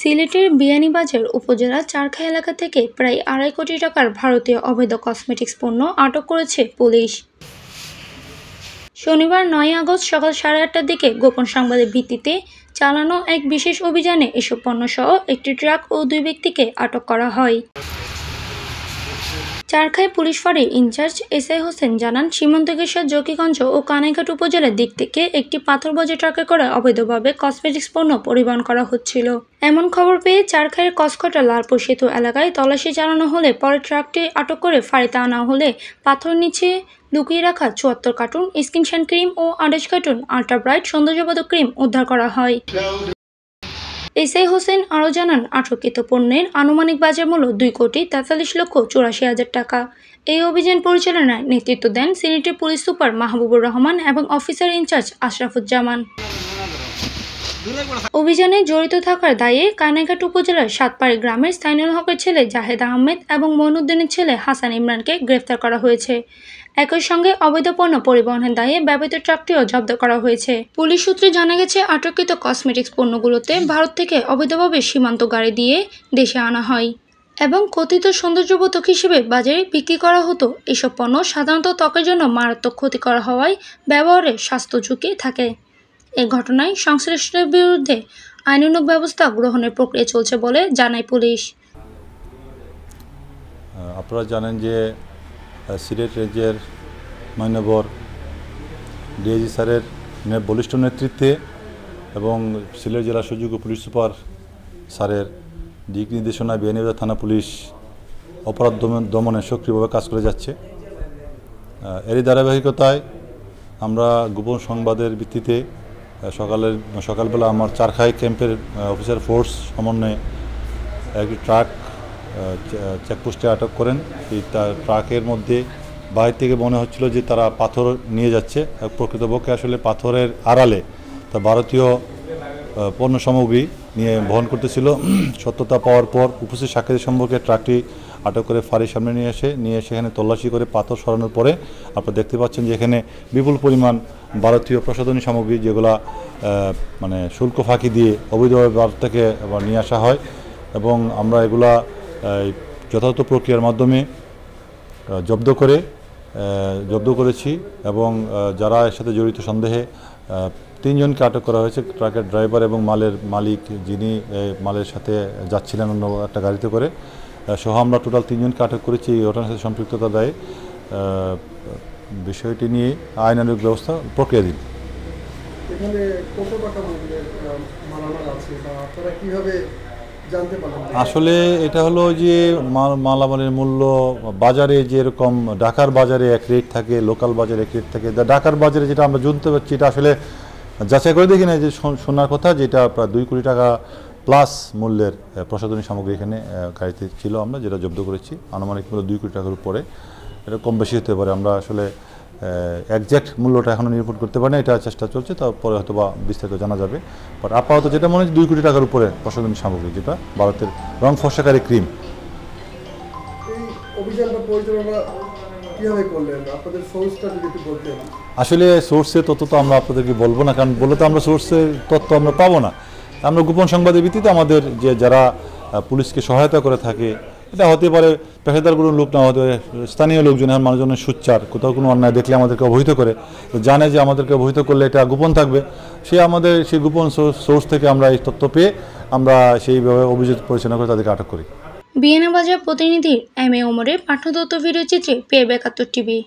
সিলেটের বিয়ানীবাজার উপজেলার চারখাই এলাকা থেকে প্রায় ২.৫ কোটি টাকার ভারতীয় অবৈধ কসমেটিক্স পণ্য আটক করেছে পুলিশ। শনিবার ৯ আগস্ট সকাল ৮:৩০টার দিকে গোপন সংবাদের ভিত্তিতে চালানো এক বিশেষ অভিযানে এসব পণ্যসহ একটি ট্রাক ও ২ ব্যক্তিকে আটক করা হয়। চারখাই পুলিশ ফাঁড়ির ইনচার্জ এসআই হোসেন জানান, সীমান্তকেশ্বর, জকিগঞ্জ ও কানাইঘাট উপজেলার দিক থেকে একটি পাথরবোঝাই ট্রাকে করে অবৈধভাবে কসমেটিক্স পণ্য পরিবহন করা হচ্ছিল। এমন খবর পেয়ে চারখাইয়ের কসকটা লালপুর সেতু এলাকায় তল্লাশি চালানো হলে পরে ট্রাকটি আটক করে ফাঁড়িতে আনা হলে পাথর নিচে লুকিয়ে রাখা ৭৪ কার্টুন স্কিন শাইন ক্রিম ও ২৮ কার্টুন আল্ট্রা ব্রাইট সৌন্দর্যবর্ধক ক্রিম উদ্ধার করা হয়। এসআই হোসেন আরও জানান, আটককৃত পণ্যের আনুমানিক বাজার মূল্য ২,৪৪,৮৪,০০০ টাকা। এই অভিযান পরিচালনায় নেতৃত্ব দেন সিলেটের পুলিশ সুপার মাহবুবুর রহমান এবং অফিসার ইনচার্জ আশরাফুজ্জামান। অভিযানে জড়িত থাকার দায়ে কানাইঘাট উপজেলার সাতপাড়ি গ্রামের সাইনুল হকের ছেলে জাহেদ আহমেদ এবং মইনুদ্দিনের ছেলে হাসান ইমরানকে গ্রেফতার করা হয়েছে। একই সঙ্গে অবৈধ পণ্য পরিবহনের দায়ে ব্যবহৃত ট্রাকটিও জব্দ করা হয়েছে। পুলিশ সূত্রে জানা গেছে, আটককৃত কসমেটিক্স পণ্যগুলোতে ভারত থেকে অবৈধভাবে সীমান্ত গাড়ি দিয়ে দেশে আনা হয় এবং কথিত সৌন্দর্যবোধক হিসেবে বাজারে বিক্রি করা হতো। এসব পণ্য সাধারণত ত্বকের জন্য মারাত্মক ক্ষতিকর হওয়ায় ব্যবহারে স্বাস্থ্য ঝুঁকি থাকে। এই ঘটনায় সংশ্লিষ্টদের বিরুদ্ধে আইনানুগ ব্যবস্থা গ্রহণের প্রক্রিয়া চলছে বলে জানায় পুলিশ। আপনারা জানেন যে সিলেট রেঞ্জের মান্যবর ডিআইজি স্যারের বলিষ্ঠ নেতৃত্বে এবং সিলেট জেলা সুযোগ্য পুলিশ সুপার স্যারের দিক নির্দেশনায় বিয়ানীবাজার থানা পুলিশ অপরাধ দমনে সক্রিয়ভাবে কাজ করে যাচ্ছে। এরই ধারাবাহিকতায় আমরা গোপন সংবাদের ভিত্তিতে সকালবেলা আমার চারখাই ক্যাম্পের অফিসার ফোর্স সমন্বয়ে একটি ট্রাক চেকপোস্টে আটক করেন। এই ট্রাকের মধ্যে বাইরে থেকে মনে হচ্ছিল যে তারা পাথর নিয়ে যাচ্ছে, প্রকৃতপক্ষে আসলে পাথরের আড়ালে তা ভারতীয় পণ্য সামগ্রী নিয়ে বহন করতেছিল। সত্যতা পাওয়ার পর উপস্থিত সাক্ষীদের সম্পর্কে ট্রাকটি আটক করে ফাঁড়ির সামনে নিয়ে সেখানে তল্লাশি করে পাথর সরানোর পরে আপনারা দেখতে পাচ্ছেন যে এখানে বিপুল পরিমাণ ভারতীয় প্রসাধনী সামগ্রী, যেগুলা মানে শুল্ক ফাঁকি দিয়ে অবৈধভাবে ভারত থেকে আবার নিয়ে আসা হয় এবং আমরা এগুলা যথাযথ প্রক্রিয়ার মাধ্যমে জব্দ করেছি এবং যারা এর সাথে জড়িত সন্দেহে ৩ জনকে আটক করা হয়েছে। ট্রাকের ড্রাইভার এবং মালের মালিক, যিনি মালের সাথে যাচ্ছিলেন অন্য একটা গাড়িতে করে, সহ আমরা টোটাল ৩ জনকে আটক করেছি এই ঘটনার সাথে সম্পৃক্ততা দায়ে। বিষয়টি নিয়ে আইনানুগ ব্যবস্থা প্রক্রিয়াধীন। আসলে এটা হলো যে মালামালের মূল্য বাজারে যেরকম ঢাকার বাজারে এক রেট থাকে, লোকাল বাজারে এক রেট থাকে। ঢাকার বাজারে যেটা আমরা জানতে পারছি, এটা আসলে যাচাই করে দেখি না যে শোনার কথা, যেটা প্রায় ২ কোটি টাকা প্লাস মূল্যের প্রসাধনী সামগ্রী এখানে গাড়িতে ছিল। আমরা যেটা জব্দ করেছি আনুমানিক মূল্য ২ কোটি টাকার উপরে, এটা কম বেশি হতে পারে। আমরা আসলে একজ্যাক্ট মূল্যটা এখনও নিরূপণ করতে পারি না, এটা চেষ্টা চলছে, তারপরে হয়তো বা বিস্তারিত জানা যাবে। বাট আপাতত যেটা মনে হচ্ছে ২ কোটি টাকার উপরে প্রসাধনী সামগ্রী, যেটা ভারতের রং ফর্সাকারী ক্রিম। আসলে সোর্সের তথ্য তো আমরা আপনাদেরকে বলবো না, কারণ বলে তো আমরা সোর্সের তথ্য আমরা পাবো না। আমরা গোপন সংবাদের ভিত্তিতে আমাদের যে যারা পুলিশকে সহায়তা করে থাকে, এটা হতে পারে পেশাদার কোনো লোক, না হতে পারে স্থানীয় লোকজন, মানুষজনের সুচ্চার কোথাও কোনো অন্যায় দেখলে আমাদেরকে অবহিত করে, জানে যে আমাদেরকে অবহিত করলে এটা গোপন থাকবে, সেই গোপন সোর্স থেকে আমরা এই তথ্য পেয়ে আমরা সেইভাবে অভিযোগ পরিচালনা করে তাদেরকে আটক করি। বিয়ানীবাজার প্রতিনিধি এম এ ওমরের পাঠ্যতথ্য ভিডিও চিত্রে পেয়ে ৭২ টিভি।